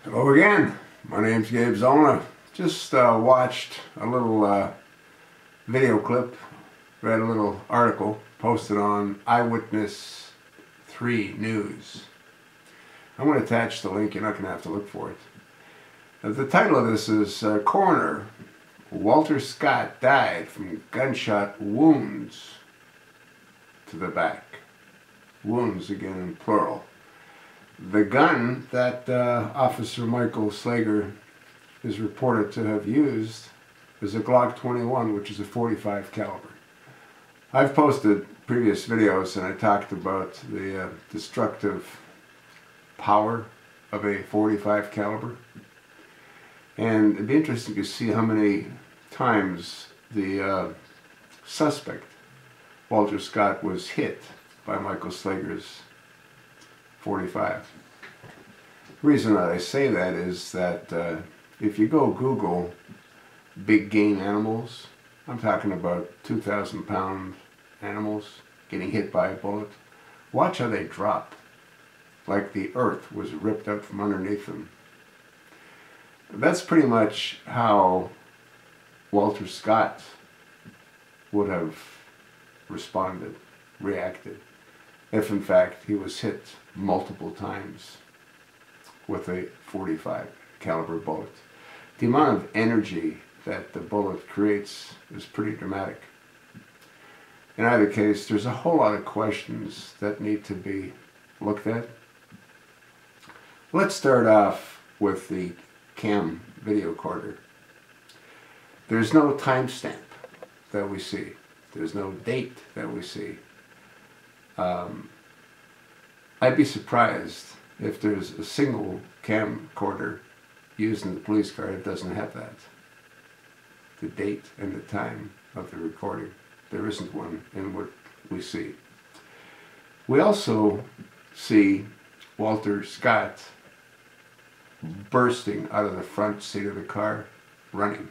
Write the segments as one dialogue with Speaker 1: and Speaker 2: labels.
Speaker 1: Hello again. My name's Gabe Zona. Just watched a little video clip, read a little article posted on Eyewitness 3 News. I'm going to attach the link. You're not going to have to look for it. The title of this is Coroner Walter Scott died from gunshot wounds to the back. Wounds again in plural. The gun that Officer Michael Slager is reported to have used is a Glock 21, which is a .45 caliber. I've posted previous videos and I talked about the destructive power of a .45 caliber. And it'd be interesting to see how many times the suspect, Walter Scott, was hit by Michael Slager's .45. The reason that I say that is that if you go Google big game animals, I'm talking about 2,000-pound animals getting hit by a bullet, watch how they drop, like the earth was ripped out from underneath them. That's pretty much how Walter Scott would have responded, reacted, if in fact he was hit multiple times with a .45 caliber bullet. The amount of energy that the bullet creates is pretty dramatic. In either case, there's a whole lot of questions that need to be looked at. Let's start off with the cam video recorder. There's no timestamp that we see. There's no date that we see. I'd be surprised if there's a single camcorder used in the police car that doesn't have that. The date and the time of the recording. There isn't one in what we see. We also see Walter Scott bursting out of the front seat of the car, running.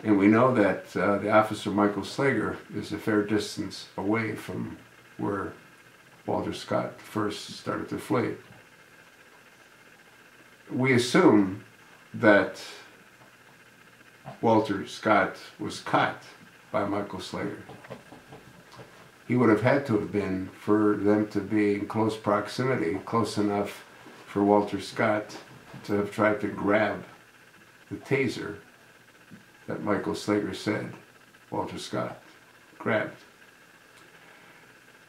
Speaker 1: And we know that the officer Michael Slager is a fair distance away from where Walter Scott first started to flee. We assume that Walter Scott was caught by Michael Slager. He would have had to have been for them to be in close proximity, close enough for Walter Scott to have tried to grab the taser that Michael Slager said Walter Scott grabbed.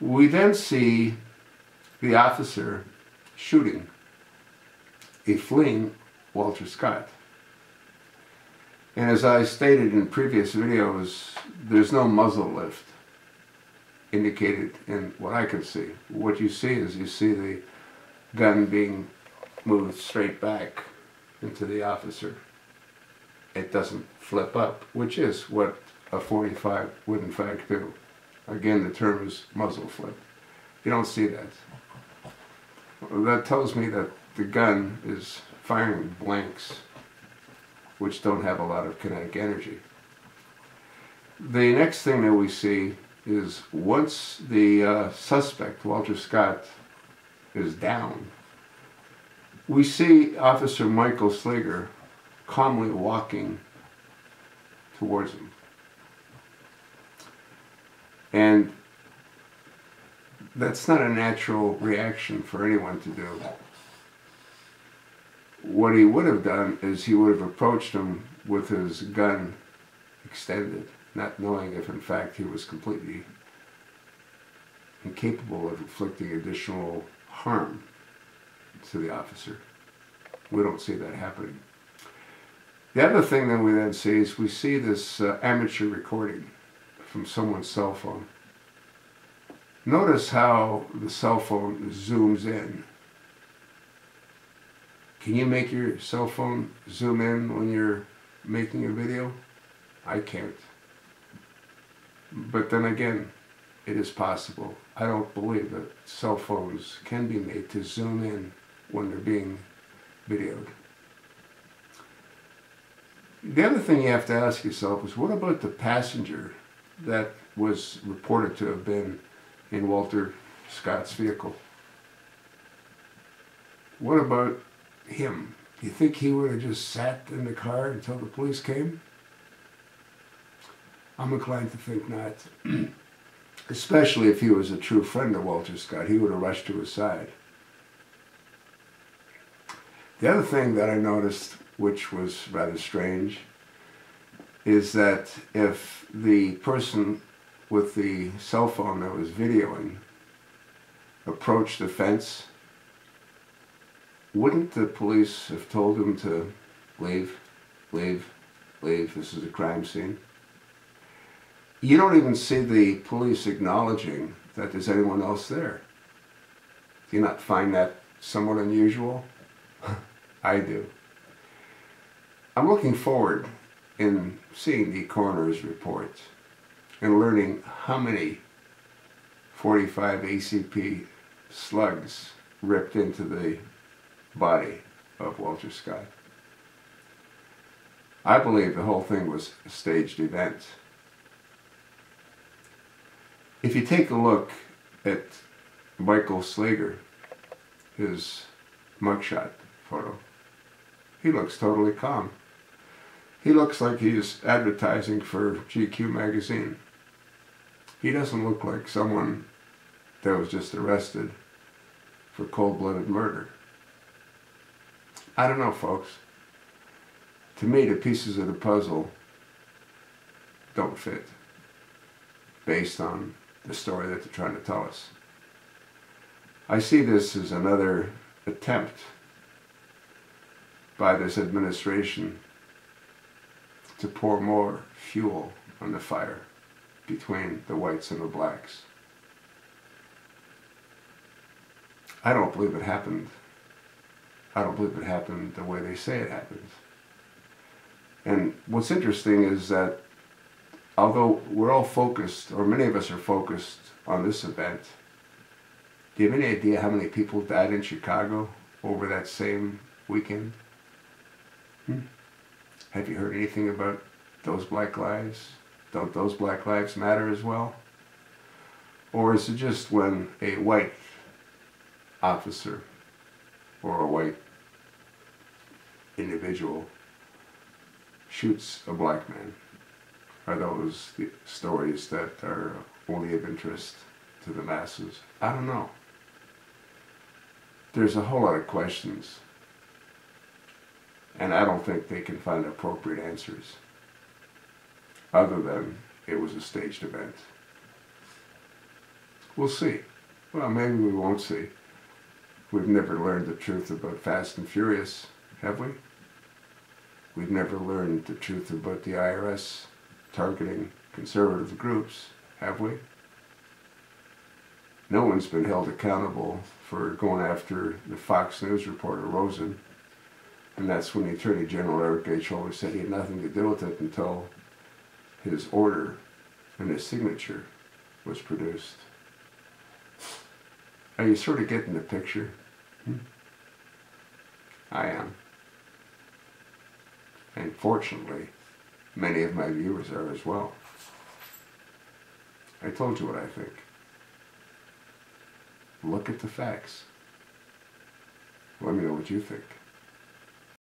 Speaker 1: We then see the officer shooting a fleeing Walter Scott. And as I stated in previous videos, there's no muzzle lift indicated in what I can see. What you see is you see the gun being moved straight back into the officer. It doesn't flip up, which is what a .45 would in fact do. Again, the term is muzzle flip. You don't see that. That tells me that the gun is firing blanks, which don't have a lot of kinetic energy. The next thing that we see is once the suspect, Walter Scott, is down, we see Officer Michael Slager calmly walking towards him. And that's not a natural reaction for anyone to do. What he would have done is he would have approached him with his gun extended, not knowing if in fact he was completely incapable of inflicting additional harm to the officer. We don't see that happening. The other thing that we then see is we see this amateur recording from someone's cell phone. Notice how the cell phone zooms in. Can you make your cell phone zoom in when you're making a video? I can't. But then again, it is possible. I don't believe that cell phones can be made to zoom in when they're being videoed. The other thing you have to ask yourself is, what about the passenger that was reported to have been in Walter Scott's vehicle? What about him, do you think he would have just sat in the car until the police came? I'm inclined to think not. Especially if he was a true friend of Walter Scott, he would have rushed to his side. The other thing that I noticed, which was rather strange, is that if the person with the cell phone that was videoing approached the fence, wouldn't the police have told him to leave, leave, leave, this is a crime scene? You don't even see the police acknowledging that there's anyone else there. Do you not find that somewhat unusual? I do. I'm looking forward in seeing the coroner's report and learning how many 45 ACP slugs ripped into the body of Walter Scott. I believe the whole thing was a staged event. If you take a look at Michael Slager, his mugshot photo, he looks totally calm. He looks like he's advertising for GQ magazine. He doesn't look like someone that was just arrested for cold-blooded murder. I don't know, folks. To me, the pieces of the puzzle don't fit based on the story that they're trying to tell us. I see this as another attempt by this administration to pour more fuel on the fire between the whites and the blacks. I don't believe it happened. I don't believe it happened the way they say it happened. And what's interesting is that although we're all focused, or many of us are focused on this event, do you have any idea how many people died in Chicago over that same weekend? Have you heard anything about those black lives? Don't those black lives matter as well? Or is it just when a white officer or a white individual shoots a black man? Are those the stories that are only of interest to the masses? I don't know. There's a whole lot of questions, and I don't think they can find appropriate answers other than it was a staged event. We'll see. Well, maybe we won't see. We've never learned the truth about Fast and Furious, have we? We've never learned the truth about the IRS targeting conservative groups, have we? No one's been held accountable for going after the Fox News reporter Rosen, and that's when the Attorney General Eric H. Holder said he had nothing to do with it until his order and his signature was produced. Are you sort of getting the picture? I am. And fortunately, many of my viewers are as well. I told you what I think. Look at the facts. Let me know what you think.